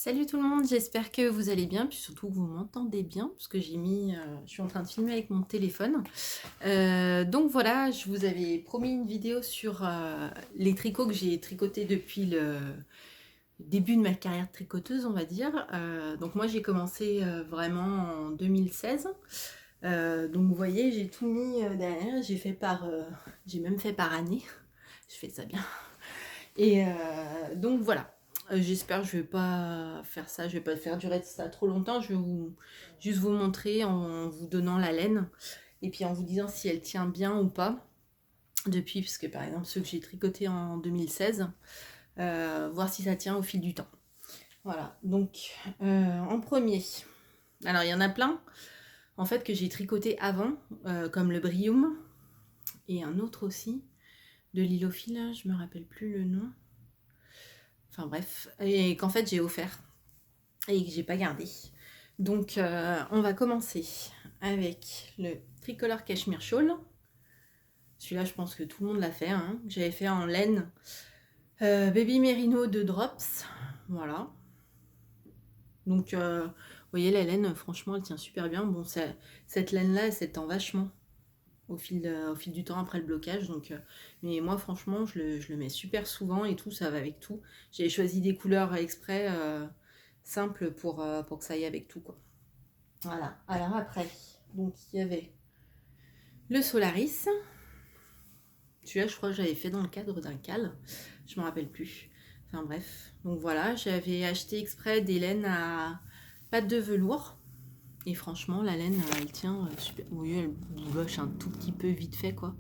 Salut tout le monde, j'espère que vous allez bien, puis surtout que vous m'entendez bien, parce que je suis en train de filmer avec mon téléphone. Donc voilà, je vous avais promis une vidéo sur les tricots que j'ai tricotés depuis le début de ma carrière de tricoteuse, on va dire. Donc moi j'ai commencé vraiment en 2016. Donc vous voyez, j'ai tout mis derrière, j'ai même fait par année. Je fais ça bien. Et donc voilà. J'espère que je vais pas faire ça, je vais pas faire durer ça trop longtemps. Je vais juste vous montrer en vous donnant la laine et puis en vous disant si elle tient bien ou pas depuis, parce que par exemple ceux que j'ai tricotés en 2016, voir si ça tient au fil du temps. Voilà, donc en premier, alors il y en a plein en fait que j'ai tricoté avant, comme le Brium et un autre aussi de Lilophile, je me rappelle plus le nom. Enfin bref, et qu'en fait j'ai offert et que j'ai pas gardé. Donc on va commencer avec le tricolore cashmere shawl. Celui-là je pense que tout le monde l'a fait, hein. J'avais fait en laine baby merino de drops. Voilà. Donc vous voyez la laine, franchement elle tient super bien. Bon, cette laine là elle s'étend vachement au fil du temps après le blocage. Donc, mais moi franchement je le mets super souvent et tout, ça va avec tout. J'ai choisi des couleurs exprès simples pour que ça aille avec tout, quoi. Voilà. Alors après, donc il y avait le Solaris. Celui-là je crois que j'avais fait dans le cadre d'un cal. Je me rappelle plus. Enfin bref. Donc voilà, j'avais acheté exprès des laines à pâte de velours. Et franchement, la laine, elle tient super. Oui, elle bouloche un tout petit peu vite fait, quoi.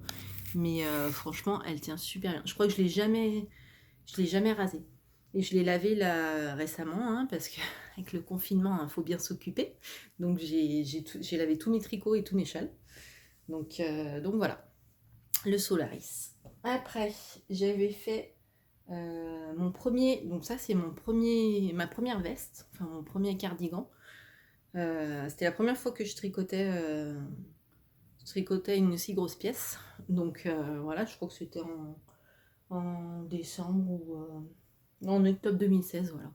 Mais franchement, elle tient super bien. Je crois que je l'ai jamais rasée. Et je l'ai lavée là récemment, hein, parce qu'avec le confinement, il faut bien s'occuper. Donc j'ai lavé tous mes tricots et tous mes châles. Donc voilà, le Solaris. Après, j'avais fait mon premier. Donc ça, c'est ma première veste, enfin mon premier cardigan. C'était la première fois que je tricotais une si grosse pièce. Donc voilà, je crois que c'était en décembre ou en octobre 2016, voilà.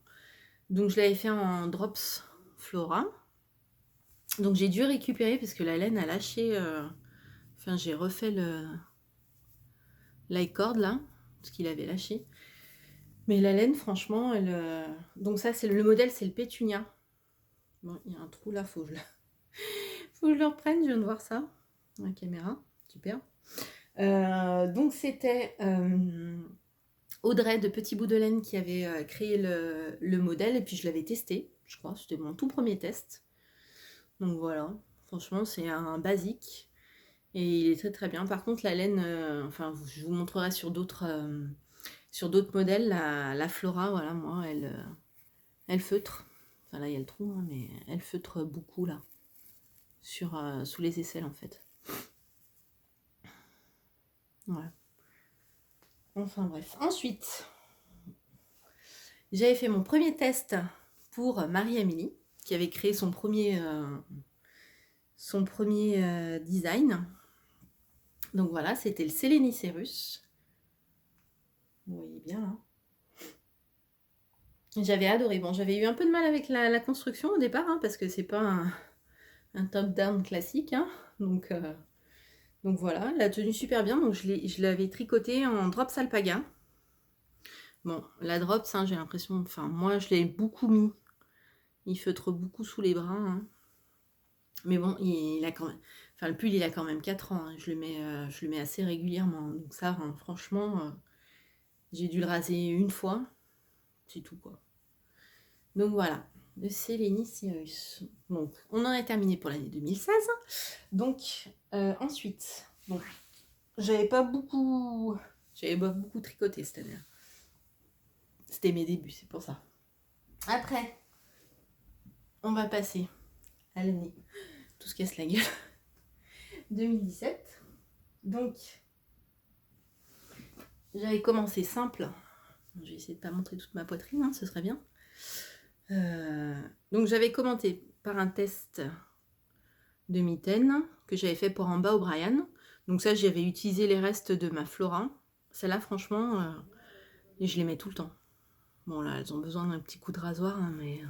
Donc je l'avais fait en drops Flora. Donc j'ai dû récupérer parce que la laine a lâché. Enfin, j'ai refait l'icord là, parce qu'il avait lâché. Mais la laine, franchement, elle. Donc ça, c'est le modèle, c'est le Pétunia. Bon, il y a un trou là, faut que je le reprenne. Je viens de voir ça. La caméra, super. Donc c'était Audrey de Petit Bout de Laine qui avait créé le modèle et puis je l'avais testé, je crois, c'était mon tout premier test. Donc voilà, franchement c'est un basique et il est très très bien. Par contre la laine, enfin je vous montrerai sur d'autres modèles, la Flora, voilà, moi elle feutre. Enfin là il y a le trou, hein, mais elle feutre beaucoup là, sous les aisselles en fait. Voilà. Enfin bref. Ensuite, j'avais fait mon premier test pour Marie-Amélie, qui avait créé son premier design. Donc voilà, c'était le Sélénicerus. Vous voyez bien là. J'avais adoré. Bon, j'avais eu un peu de mal avec la construction au départ, hein, parce que c'est pas un top-down classique. Hein. Donc voilà, la tenue super bien. Donc je l'avais tricoté en drops alpaga. Bon, la drops, hein, j'ai l'impression, enfin moi je l'ai beaucoup mis. Il feutre beaucoup sous les bras. Hein. Mais bon, il a quand même. Enfin, le pull, il a quand même 4 ans. Hein. Je le mets assez régulièrement. Donc ça, hein, franchement, j'ai dû le raser une fois. C'est tout, quoi. Donc voilà, le Séléni Cyrus. Donc, on en a terminé pour l'année 2016. Donc, ensuite, bon, j'avais pas beaucoup tricoté cette année. C'était mes débuts, c'est pour ça. Après, on va passer à l'année. Tout se casse la gueule. 2017. Donc, j'avais commencé simple. Je vais essayer de ne pas montrer toute ma poitrine, hein, ce serait bien. Donc, j'avais commenté par un test de mitaine que j'avais fait pour Amba O'Brien. Donc, ça, j'avais utilisé les restes de ma Flora. Celle-là, franchement, je les mets tout le temps. Bon là, elles ont besoin d'un petit coup de rasoir, hein, mais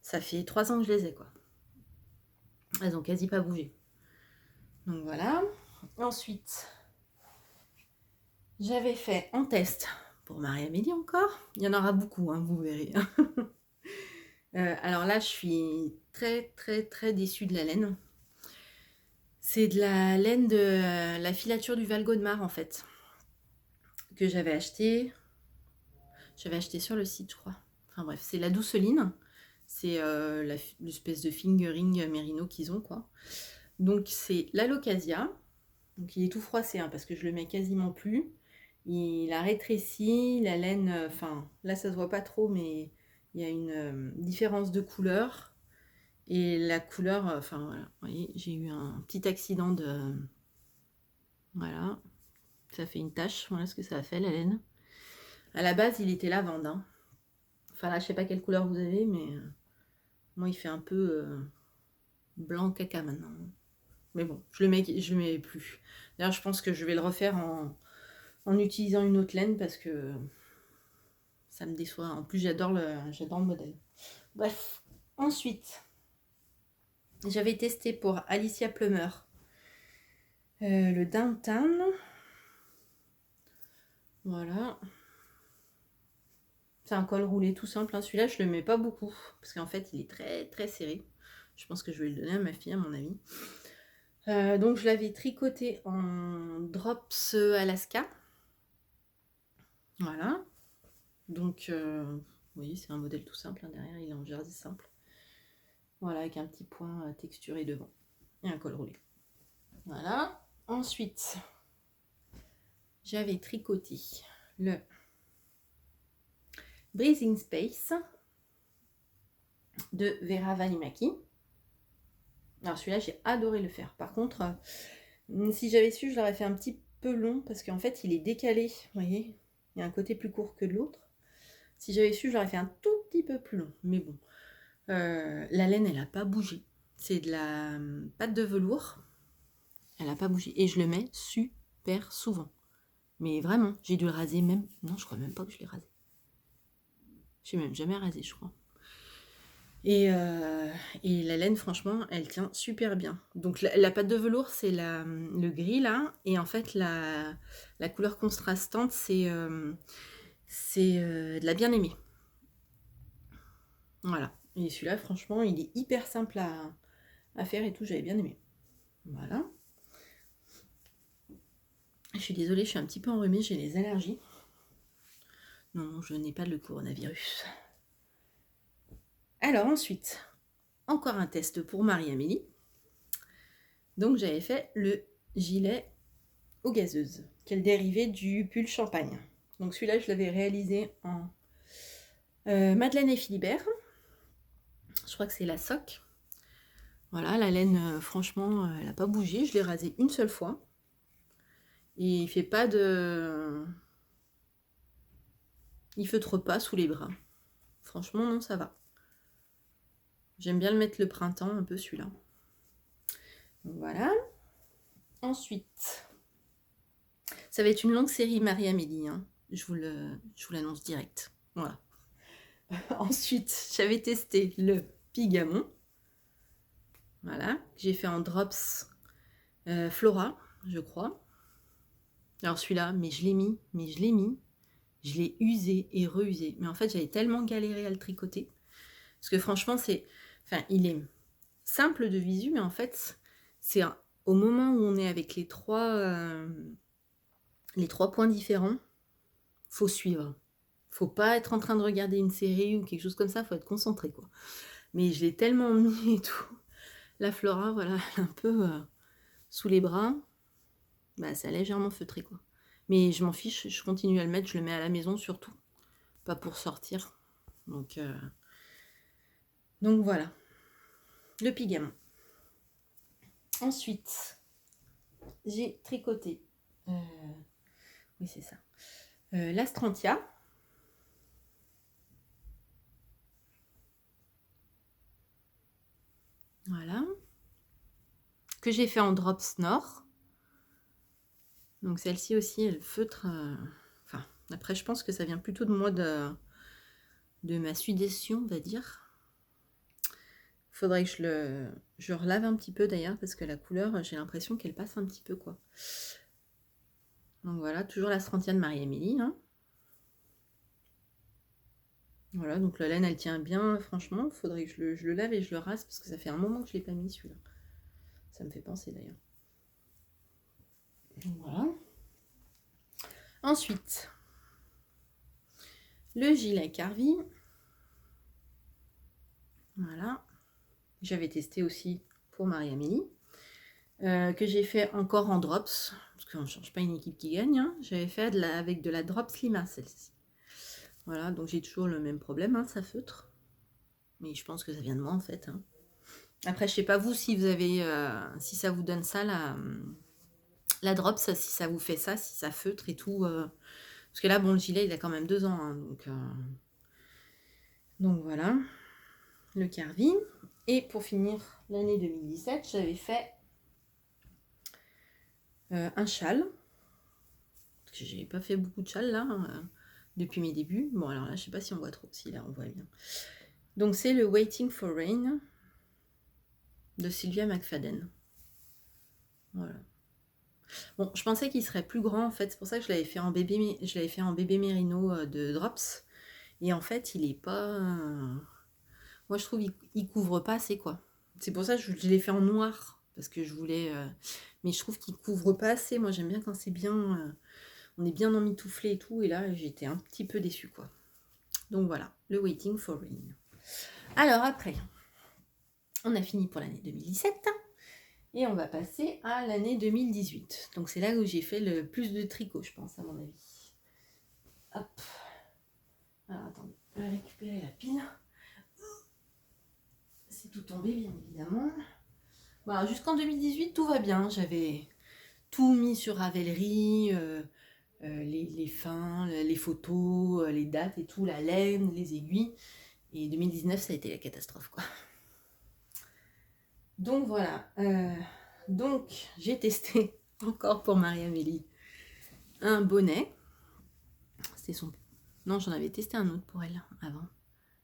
ça fait 3 ans que je les ai, quoi. Elles ont quasi pas bougé. Donc voilà. Ensuite, j'avais fait en test pour Marie-Amélie encore. Il y en aura beaucoup, hein, vous verrez. Alors là, je suis très très très déçue de la laine. C'est de la laine de la filature du Val-Gaudemar en fait, que j'avais acheté. J'avais acheté sur le site, je crois. Enfin bref, c'est la Douceline. C'est l'espèce de fingering mérino qu'ils ont, quoi. Donc c'est l'Alocasia. Donc il est tout froissé, hein, parce que je le mets quasiment plus. Il a rétréci, la laine, enfin là ça se voit pas trop, mais il y a une différence de couleur. Et la couleur, enfin voilà, vous voyez, j'ai eu un petit accident de... Voilà, ça fait une tache, voilà ce que ça a fait la laine. À la base, il était lavande, hein. Enfin là, je sais pas quelle couleur vous avez, mais moi il fait un peu blanc caca maintenant. Mais bon, je le mets plus. D'ailleurs, je pense que je vais le refaire en utilisant une autre laine parce que ça me déçoit. En plus, j'adore le modèle. Bref, ensuite, j'avais testé pour Alicia Plummer le Downtown. Voilà. C'est un col roulé tout simple, hein. Celui-là, je le mets pas beaucoup parce qu'en fait, il est très très serré. Je pense que je vais le donner à ma fille, à mon avis. Donc, je l'avais tricoté en Drops Alaska. Voilà. Donc, oui, c'est un modèle tout simple, hein. Derrière, il est en jersey simple. Voilà, avec un petit point texturé devant. Et un col roulé. Voilà. Ensuite, j'avais tricoté le Breathing Space de Vera Valimaki. Alors celui-là, j'ai adoré le faire. Par contre, si j'avais su, je l'aurais fait un petit peu long parce qu'en fait, il est décalé. Vous voyez, il y a un côté plus court que de l'autre. Si j'avais su, je l'aurais fait un tout petit peu plus long. Mais bon, la laine, elle n'a pas bougé. C'est de la pâte de velours. Elle n'a pas bougé. Et je le mets super souvent. Mais vraiment, j'ai dû le raser même. Non, je crois même pas que je l'ai rasé. Je n'ai même jamais rasé, je crois. Et la laine, franchement, elle tient super bien. Donc la pâte de velours, c'est le gris là. Et en fait, la couleur contrastante, c'est de la bien-aimée. Voilà. Et celui-là, franchement, il est hyper simple à faire et tout. J'avais bien aimé. Voilà. Je suis désolée, je suis un petit peu enrhumée, j'ai les allergies. Non, je n'ai pas le coronavirus. Alors ensuite, encore un test pour Marie-Amélie. Donc j'avais fait le gilet aux gazeuses, qui est le dérivé du pull champagne. Donc celui-là, je l'avais réalisé en Madeleine et Philibert. Je crois que c'est la soque. Voilà, la laine, franchement, elle n'a pas bougé. Je l'ai rasé une seule fois. Et il fait pas de... Il feutre pas sous les bras. Franchement, non, ça va. J'aime bien le mettre le printemps, un peu celui-là. Voilà. Ensuite, ça va être une longue série Marie-Amélie, hein. Je vous l'annonce direct. Voilà. Ensuite, j'avais testé le Pigamon. Voilà. J'ai fait en Drops Flora, je crois. Alors celui-là, mais je l'ai mis. Je l'ai usé et reusé. Mais en fait, j'avais tellement galéré à le tricoter. Parce que franchement, il est simple de visu, mais en fait, c'est au moment où on est avec les trois points différents, faut suivre. Faut pas être en train de regarder une série ou quelque chose comme ça, faut être concentré, quoi. Mais je l'ai tellement mis et tout. La Flora, voilà, un peu sous les bras. Bah, c'est légèrement feutré, quoi. Mais je m'en fiche, je continue à le mettre, je le mets à la maison surtout. Pas pour sortir. Donc voilà. Le Pigamon. Ensuite, j'ai tricoté. Oui, c'est ça. L'Astrantia. Voilà. Que j'ai fait en Drops Nord. Donc celle-ci aussi, elle feutre. Enfin, après, je pense que ça vient plutôt de moi de ma sudation, on va dire. Faudrait que je relave un petit peu d'ailleurs, parce que la couleur, j'ai l'impression qu'elle passe un petit peu, quoi. Donc voilà, toujours la Srantia de Marie-Amélie, hein. Voilà, donc la laine, elle tient bien, franchement. Faudrait que je le lave et je le rase, parce que ça fait un moment que je ne l'ai pas mis, celui-là. Ça me fait penser, d'ailleurs. Voilà. Ensuite, le gilet Carvi. Voilà. J'avais testé aussi pour Marie-Amélie. Que j'ai fait encore en drops, parce qu'on ne change pas une équipe qui gagne, hein. J'avais fait avec de la drops Lima, celle-ci. Voilà, donc j'ai toujours le même problème, hein, ça feutre. Mais je pense que ça vient de moi, en fait, hein. Après, je sais pas vous si vous avez, si ça vous donne ça, la drops, si ça vous fait ça, si ça feutre et tout. Parce que là, bon, le gilet, il a quand même 2 ans, hein, donc voilà, le Carvi. Et pour finir l'année 2017, j'avais fait un châle. Parce que j'ai pas fait beaucoup de châles là, depuis mes débuts. Bon, alors là, je sais pas si on voit trop. Si, là, on voit bien. Donc, c'est le Waiting for Rain de Sylvia McFadden. Voilà. Bon, je pensais qu'il serait plus grand en fait. C'est pour ça que je l'avais fait en bébé mérino de Drops. Et en fait, il est pas. Moi, je trouve il couvre pas assez, quoi. C'est pour ça que je l'ai fait en noir. Parce que je voulais. Mais je trouve qu'il couvre pas assez. Moi, j'aime bien quand c'est bien. On est bien emmitouflé et tout. Et là, j'étais un petit peu déçue, quoi. Donc voilà, le Waiting for Rain. Alors après, on a fini pour l'année 2017. Et on va passer à l'année 2018. Donc c'est là où j'ai fait le plus de tricot, je pense, à mon avis. Hop. Alors attendez, je vais récupérer la pile. C'est tout tombé, bien évidemment. Bon, jusqu'en 2018, tout va bien. J'avais tout mis sur Ravelry, les fins, les photos, les dates et tout, la laine, les aiguilles. Et 2019, ça a été la catastrophe, quoi. Donc voilà. Donc j'ai testé encore pour Marie-Amélie un bonnet. C'était son. Non, j'en avais testé un autre pour elle avant,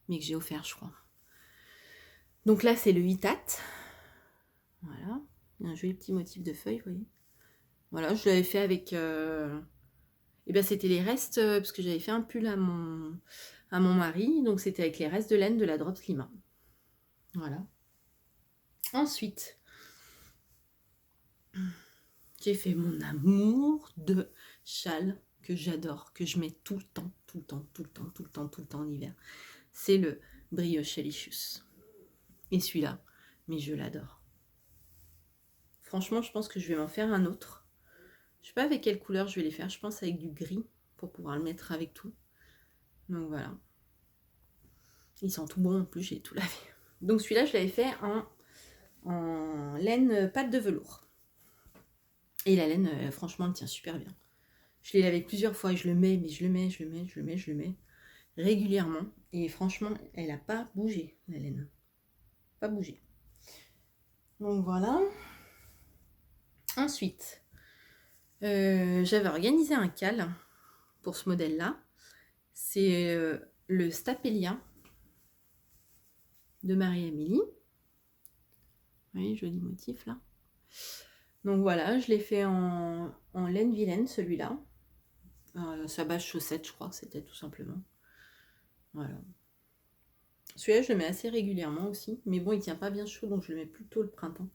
mais que j'ai offert, je crois. Donc là, c'est le Hitat. Voilà. Il y a un joli petit motif de feuilles, vous voyez. Voilà, je l'avais fait avec. Eh bien, c'était les restes, parce que j'avais fait un pull à mon mari, donc c'était avec les restes de laine de la Drops Lima. Voilà. Ensuite, j'ai fait mon amour de châle que j'adore, que je mets tout le temps, tout le temps, tout le temps, tout le temps, tout le temps en hiver. C'est le Brioche Alicious. Et celui-là, mais je l'adore. Franchement, je pense que je vais m'en faire un autre. Je sais pas avec quelle couleur je vais les faire. Je pense avec du gris pour pouvoir le mettre avec tout. Donc voilà. Ils sont tout bons en plus, j'ai tout lavé. Donc celui-là, je l'avais fait en laine pâte de velours. Et la laine, franchement, elle tient super bien. Je l'ai lavé plusieurs fois et je le mets, mais je le mets régulièrement. Et franchement, elle n'a pas bougé, la laine. Pas bougé. Donc voilà. Ensuite, j'avais organisé un cal pour ce modèle-là. C'est le Stapelia de Marie-Amélie. Vous voyez, joli motif là. Donc voilà, je l'ai fait en laine vilaine, celui-là. Sa base chaussette, je crois que c'était tout simplement. Voilà. Celui-là, je le mets assez régulièrement aussi. Mais bon, il tient pas bien chaud, donc je le mets plutôt le printemps.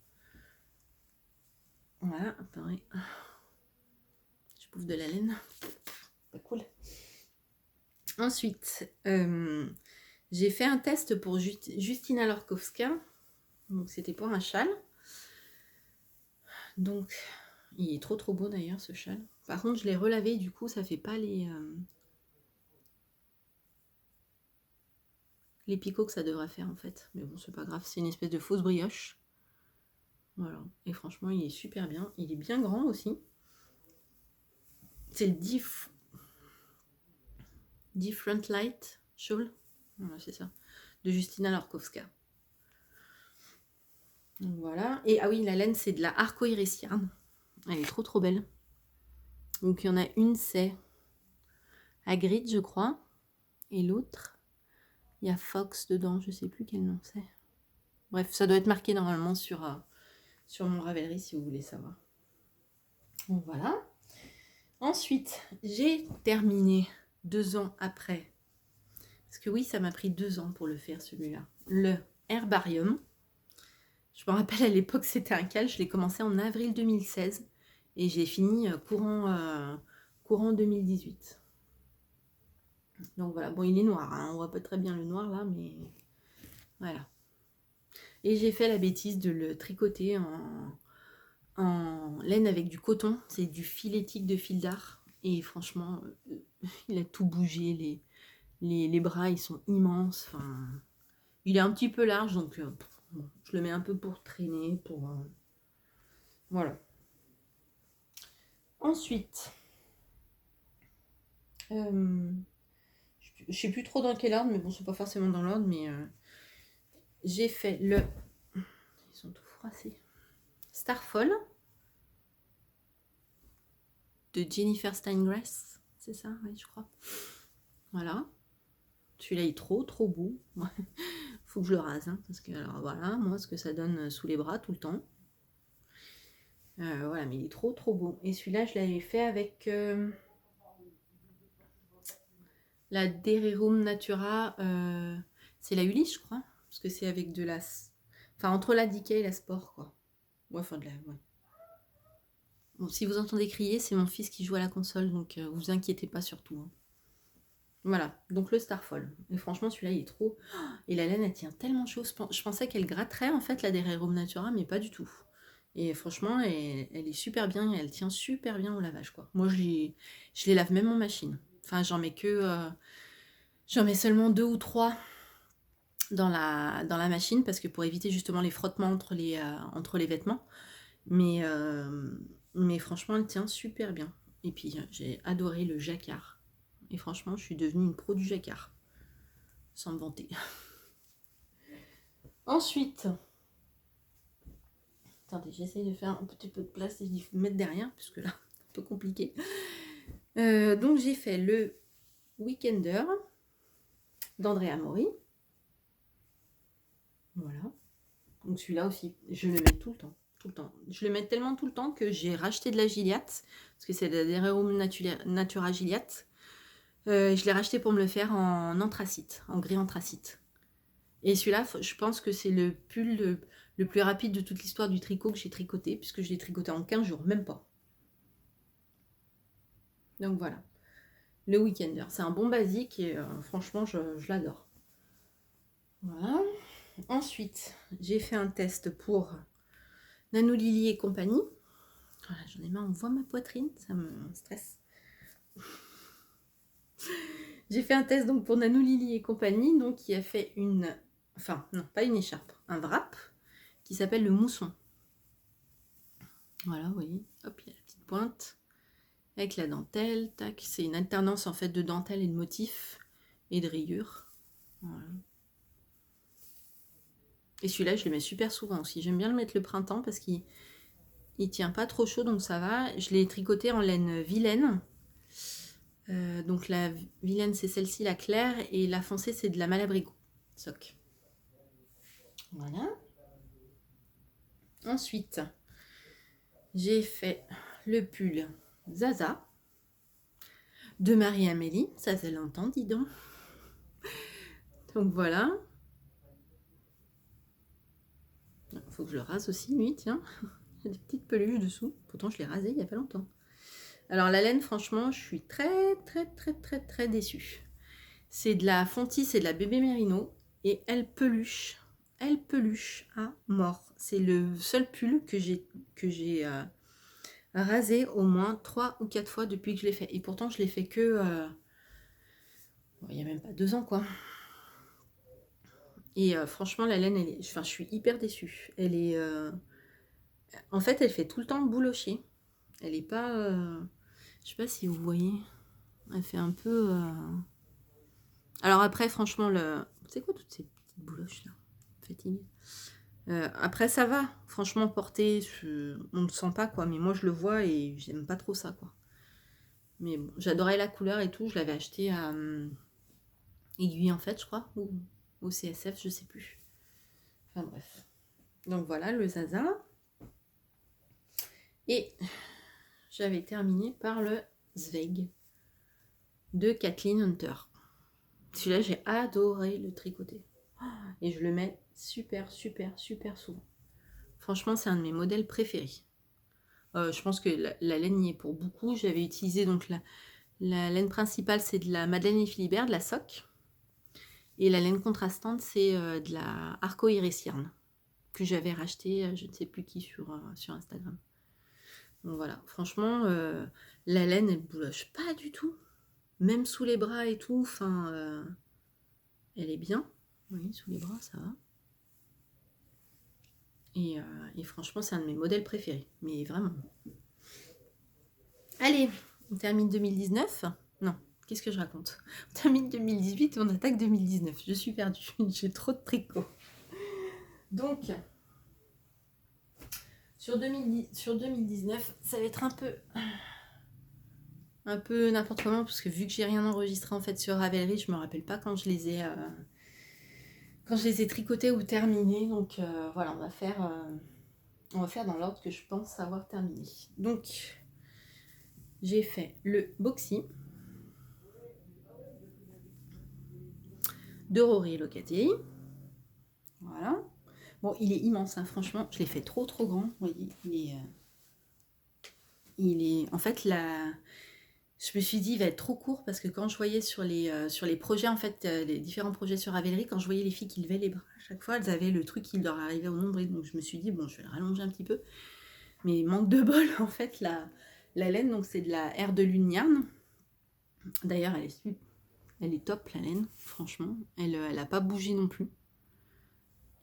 Voilà, pareil. Je bouffe de la laine. Pas cool. Ensuite, j'ai fait un test pour Justina Lorkowska. Donc c'était pour un châle. Donc, il est trop beau d'ailleurs ce châle. Par contre, je l'ai relavé, du coup, ça fait pas les picots que ça devrait faire en fait. Mais bon, c'est pas grave, c'est une espèce de fausse brioche. Voilà. Et franchement, il est super bien. Il est bien grand aussi. C'est le Different Light Shawl. Voilà, c'est ça. De Justina Lorkowska. Donc voilà. Et ah oui, la laine, c'est de la Arco Iris Yarn. Elle est trop belle. Donc il y en a une, c'est Hagrid, je crois. Et l'autre, Il y a Fox dedans, je sais plus quel nom c'est. Bref, ça doit être marqué normalement sur mon Ravelry si vous voulez savoir. Donc voilà. Ensuite, j'ai terminé 2 ans après. Parce que oui, ça m'a pris 2 ans pour le faire celui-là. Le Herbarium. Je me rappelle à l'époque, c'était un cal. Je l'ai commencé en avril 2016. Et j'ai fini courant 2018. Donc voilà, bon il est noir, hein. On voit pas très bien le noir là, mais voilà. Et j'ai fait la bêtise de le tricoter en laine avec du coton. C'est du fil éthique de fil d'art. Et franchement, il a tout bougé. Les bras, ils sont immenses. Enfin, il est un petit peu large, donc bon, je le mets un peu pour traîner. Voilà. Ensuite, je sais plus trop dans quel ordre, mais bon, c'est pas forcément dans l'ordre, mais j'ai fait le... Ils sont tout froissés. Starfall de Jennifer Steingrass, c'est ça, oui, je crois. Voilà. Celui-là est trop beau. Faut que je le rase, hein, parce que alors voilà, moi ce que ça donne sous les bras tout le temps. Voilà, mais il est trop beau. Et celui-là, je l'avais fait avec la Dererum Natura. C'est la Ulysse, je crois, parce que c'est avec de la... Enfin, entre la Decay et la Sport, quoi. Ouais, enfin de la... Ouais. Bon, si vous entendez crier, c'est mon fils qui joue à la console, donc vous inquiétez pas surtout. Hein. Voilà, donc le Starfall. Et franchement, celui-là, il est trop... Et la laine, elle tient tellement chaud. Je pensais qu'elle gratterait, en fait, la Dererum Natura, mais pas du tout. Et franchement, elle est super bien, elle tient super bien au lavage, quoi. Moi, je les lave même en machine. Enfin, j'en mets j'en mets seulement 2 ou 3 dans la machine, parce que pour éviter justement les frottements entre les vêtements. Mais franchement, elle tient super bien. Et puis, j'ai adoré le jacquard. Et franchement, je suis devenue une pro du jacquard. Sans me vanter. Ensuite... Attendez, j'essaye de faire un petit peu de place et de mettre derrière, puisque là, c'est un peu compliqué. Donc, j'ai fait le Weekender d'Andrea Mori. Voilà. Donc, celui-là aussi, je le mets tout le temps. Tout le temps. Je le mets tellement tout le temps que j'ai racheté de la Gilliatt, parce que c'est de la Dererum Natura Gilliatt. Je l'ai racheté pour me le faire en anthracite, en gris anthracite. Et celui-là, je pense que c'est le pull le plus rapide de toute l'histoire du tricot que j'ai tricoté, puisque je l'ai tricoté en 15 jours, même pas. Donc voilà, le Weekender. C'est un bon basique et franchement, je l'adore. Voilà. Ensuite, j'ai fait un test pour Nano Lily et compagnie. Voilà, j'en ai marre, on voit ma poitrine, ça me stresse. J'ai fait un test donc pour Nano Lily et compagnie, donc qui a fait une... Enfin, non, pas une écharpe, un wrap qui s'appelle le mousson. Voilà, vous voyez, hop, il y a la petite pointe. Avec la dentelle, tac, c'est une alternance en fait de dentelle et de motifs et de rayures. Voilà. Et celui-là, je le mets super souvent aussi. J'aime bien le mettre le printemps parce qu'il tient pas trop chaud, donc ça va. Je l'ai tricoté en laine vilaine. Donc la vilaine, c'est celle-ci, la claire, et la foncée, c'est de la Malabrigo. Soc. Voilà. Ensuite, j'ai fait le pull Zaza de Marie-Amélie. Ça fait longtemps, dis donc. Donc voilà. Il faut que je le rase aussi, lui, tiens. Il y a des petites peluches dessous. Pourtant, je l'ai rasé il n'y a pas longtemps. Alors, la laine, franchement, je suis très déçue. C'est de la Fontis, c'est de la bébé mérino. Et elle peluche. Elle peluche à mort. C'est le seul pull que j'ai rasé au moins 3 ou 4 fois depuis que je l'ai fait. Et pourtant, je l'ai fait que... il n'y a même pas 2 ans, quoi. Et franchement, la laine, je suis hyper déçue. Elle est... En fait, elle fait tout le temps boulocher. Elle est pas... Je sais pas si vous voyez. Elle fait un peu... Alors après, franchement, c'est quoi toutes ces petites bouloches là? Fatiguée. Après, ça va. Franchement, porter, on ne le sent pas, quoi. Mais moi, je le vois et j'aime pas trop ça, quoi. Mais bon, j'adorais la couleur et tout. Je l'avais acheté à aiguille en fait, je crois, ou au CSF, je sais plus. Enfin bref. Donc voilà le Zaza. Et j'avais terminé par le Zweig de Kathleen Hunter. Celui-là, j'ai adoré le tricoter. Et je le mets super souvent. Franchement, c'est un de mes modèles préférés. Je pense que la laine y est pour beaucoup. J'avais utilisé donc la laine principale, c'est de la Madeleine et Philibert, de la sock. Et la laine contrastante, c'est de la Arco Iris Yarn, que j'avais racheté, je ne sais plus qui, sur Instagram. Donc voilà, franchement, la laine, elle bouloche pas du tout. Même sous les bras et tout, enfin, elle est bien. Oui, sous les bras, ça va. Et franchement, c'est un de mes modèles préférés. Mais vraiment. Allez, on termine 2019. Non, qu'est-ce que je raconte? On termine 2018 et on attaque 2019. Je suis perdue. J'ai trop de tricots. Donc, sur 2019, ça va être un peu n'importe comment, parce que vu que j'ai rien enregistré en fait sur Ravelry, je me rappelle pas quand je les ai tricotés ou terminés. Donc voilà, on va faire dans l'ordre que je pense avoir terminé. Donc j'ai fait le boxy de Rory Locatelli. Voilà. Bon, il est immense, hein, franchement, je l'ai fait trop grand. Vous voyez, il est en fait je me suis dit, il va être trop court, parce que quand je voyais sur les projets, en fait, les différents projets sur Ravelry, quand je voyais les filles qui levaient les bras, à chaque fois, elles avaient le truc qui leur arrivait au nombril. Donc je me suis dit, bon, je vais le rallonger un petit peu. Mais manque de bol, en fait, la laine, donc c'est de la R de Lune Yarn. D'ailleurs, elle est top, la laine, franchement. Elle n'a pas bougé non plus.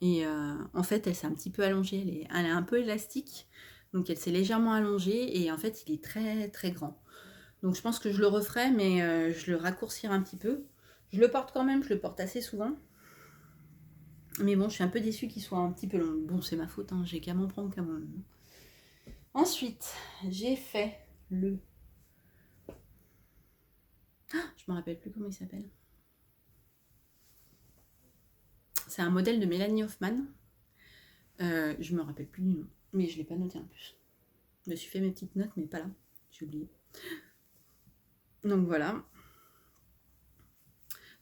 Et en fait, elle s'est un petit peu allongée. Elle est un peu élastique. Donc elle s'est légèrement allongée. Et en fait, il est très grand. Donc je pense que je le referai, mais je le raccourcirai un petit peu. Je le porte quand même, je le porte assez souvent. Mais bon, je suis un peu déçue qu'il soit un petit peu long. Bon, c'est ma faute, hein, j'ai qu'à m'en prendre qu'à moi-même. Ensuite, j'ai fait le... Ah, je me rappelle plus comment il s'appelle. C'est un modèle de Mélanie Hoffman. Je me rappelle plus du nom, mais je ne l'ai pas noté en plus. Je me suis fait mes petites notes, mais pas là. J'ai oublié. Donc voilà.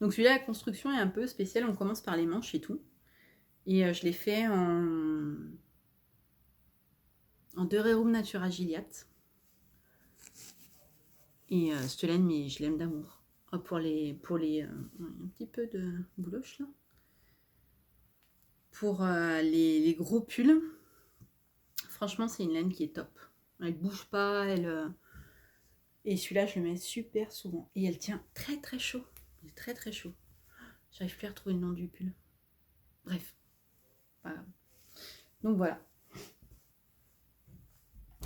Donc celui-là, la construction est un peu spéciale. On commence par les manches et tout. Et je l'ai fait en Durerum Natura Giliat. Et cette laine, mais je l'aime d'amour. Oh, pour les un petit peu de bouloche là. Pour les gros pulls, franchement, c'est une laine qui est top. Elle bouge pas, et celui-là, je le mets super souvent. Et elle tient très chaud. Il est très chaud. J'arrive plus à retrouver le nom du pull. Bref. Voilà. Donc voilà.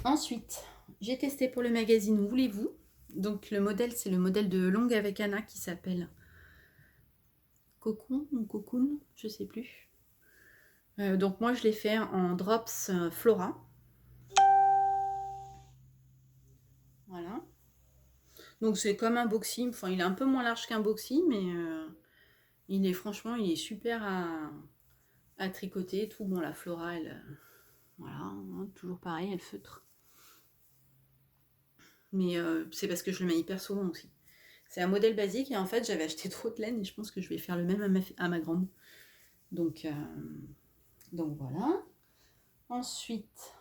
Ensuite, j'ai testé pour le magazine Voulez-vous. Donc le modèle, c'est le modèle de Longue avec Anna qui s'appelle Cocoon ou Cocoon, je sais plus. Donc moi, je l'ai fait en Drops Flora. Voilà. Donc c'est comme un boxy, enfin il est un peu moins large qu'un boxy, mais il est super à tricoter. Tout bon, la Flora, elle, voilà, hein, toujours pareil, elle feutre. Mais c'est parce que je le mets hyper souvent aussi. C'est un modèle basique et en fait j'avais acheté trop de laine et je pense que je vais faire le même à ma grande. Donc voilà. Ensuite,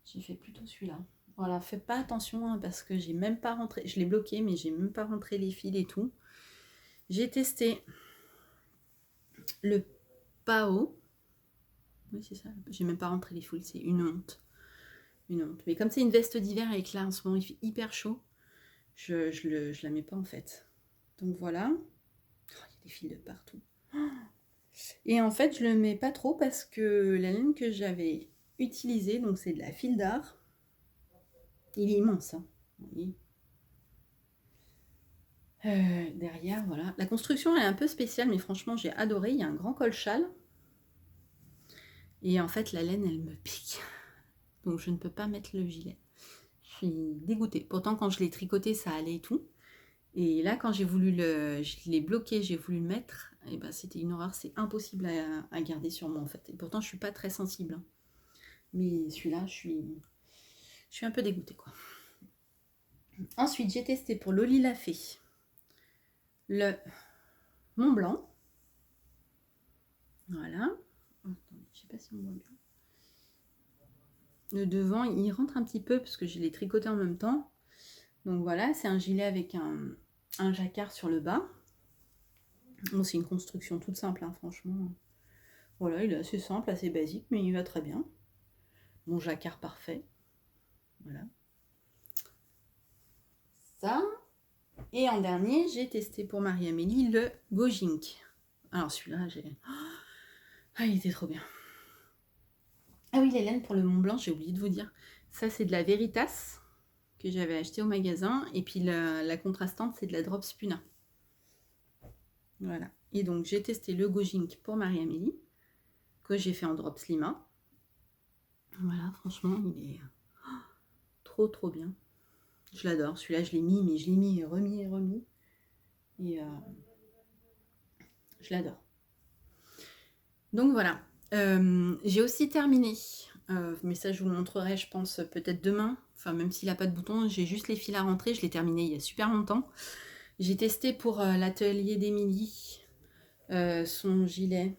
j'ai fait plutôt celui-là. Voilà, faites pas attention hein, parce que j'ai même pas rentré, je l'ai bloqué mais j'ai même pas rentré les fils et tout. J'ai testé le Pao. Oui, c'est ça. J'ai même pas rentré les fils, c'est une honte. Une honte. Mais comme c'est une veste d'hiver et que là en ce moment il fait hyper chaud, je la mets pas en fait. Donc voilà. Oh, il y a des fils de partout. Et en fait, je le mets pas trop parce que la laine que j'avais utilisée, donc c'est de la fil d'art. Il est immense, hein. Vous voyez. Derrière, voilà. La construction elle est un peu spéciale, mais franchement, j'ai adoré. Il y a un grand col-châle. Et en fait, la laine, elle me pique. Donc, je ne peux pas mettre le gilet. Je suis dégoûtée. Pourtant, quand je l'ai tricoté, ça allait et tout. Et là, quand je l'ai bloqué, j'ai voulu le mettre, et ben c'était une horreur, c'est impossible à garder sur moi en fait. Et pourtant, je suis pas très sensible, hein. Mais celui-là, je suis un peu dégoûtée, quoi. Ensuite, j'ai testé pour Loli Lafay le Mont Blanc. Voilà. Attendez, je sais pas si on voit bien. Le devant, il rentre un petit peu parce que je l'ai tricoté en même temps. Donc voilà, c'est un gilet avec un jacquard sur le bas. Bon, c'est une construction toute simple, hein, franchement. Voilà, il est assez simple, assez basique, mais il va très bien. Mon jacquard parfait. Voilà. Ça. Et en dernier, j'ai testé pour Marie-Amélie le Gojink. Alors celui-là, ah, il était trop bien. Ah oui, les laines pour le Mont Blanc, j'ai oublié de vous dire. Ça, c'est de la Veritas que j'avais acheté au magasin. Et puis la contrastante, c'est de la Drops Puna. Voilà. Et donc, j'ai testé le Gojink pour Marie-Amélie, que j'ai fait en Drops Lima. Voilà, franchement, il est trop, trop bien. Je l'adore. Celui-là, je l'ai mis, mais je l'ai mis et remis et remis. Et je l'adore. Donc, voilà. J'ai aussi terminé. Mais ça, je vous le montrerai, je pense, peut-être demain. Enfin, même s'il n'a pas de bouton, j'ai juste les fils à rentrer. Je l'ai terminé il y a super longtemps. J'ai testé pour l'atelier d'Émilie son gilet.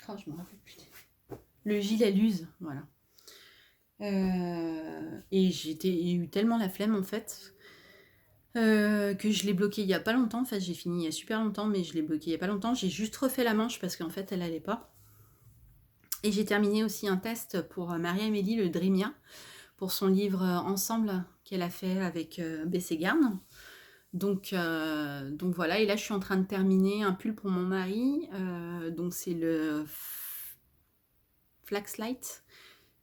Oh, je me rappelle plus. Le gilet Luz, voilà. Et j'ai eu tellement la flemme en fait que je l'ai bloqué il y a pas longtemps. En fait, j'ai fini il y a super longtemps, mais je l'ai bloqué il y a pas longtemps. J'ai juste refait la manche parce qu'en fait, elle allait pas. Et j'ai terminé aussi un test pour Marie-Amélie le Dreamia pour son livre Ensemble qu'elle a fait avec B.C. Garn. Donc voilà, et là je suis en train de terminer un pull pour mon mari. Donc c'est le Flaxlight.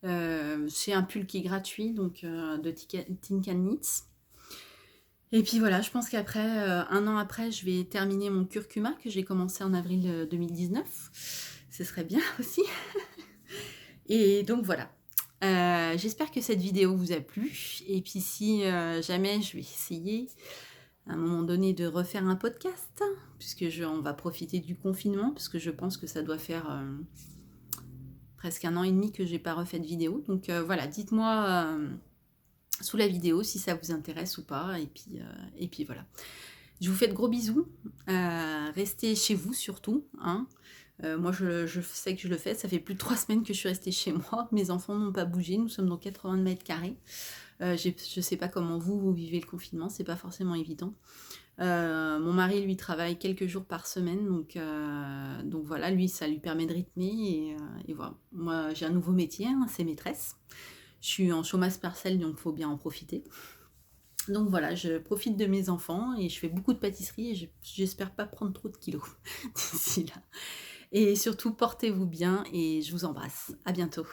C'est un pull qui est gratuit, donc de Tin Can Knits. Et puis voilà, je pense qu'après, un an après, je vais terminer mon curcuma que j'ai commencé en avril 2019. Ce serait bien aussi. Et donc voilà. J'espère que cette vidéo vous a plu. Et puis si jamais je vais essayer à un moment donné de refaire un podcast, puisque on va profiter du confinement, parce que je pense que ça doit faire presque 1 an et demi que j'ai pas refait de vidéo. Donc voilà, dites-moi sous la vidéo si ça vous intéresse ou pas. Et puis voilà. Je vous fais de gros bisous. Restez chez vous surtout, hein. Moi, je sais que je le fais. Ça fait plus de 3 semaines que je suis restée chez moi. Mes enfants n'ont pas bougé. Nous sommes dans 80 mètres carrés. Je sais pas comment vous vivez le confinement. C'est pas forcément évident. Mon mari, lui, travaille quelques jours par semaine. Donc voilà, lui, ça lui permet de rythmer. Et voilà. Moi, j'ai un nouveau métier, hein, c'est maîtresse. Je suis en chômage partiel, donc il faut bien en profiter. Donc voilà, je profite de mes enfants et je fais beaucoup de pâtisserie et j'espère pas prendre trop de kilos d'ici là. Et surtout, portez-vous bien et je vous embrasse. À bientôt.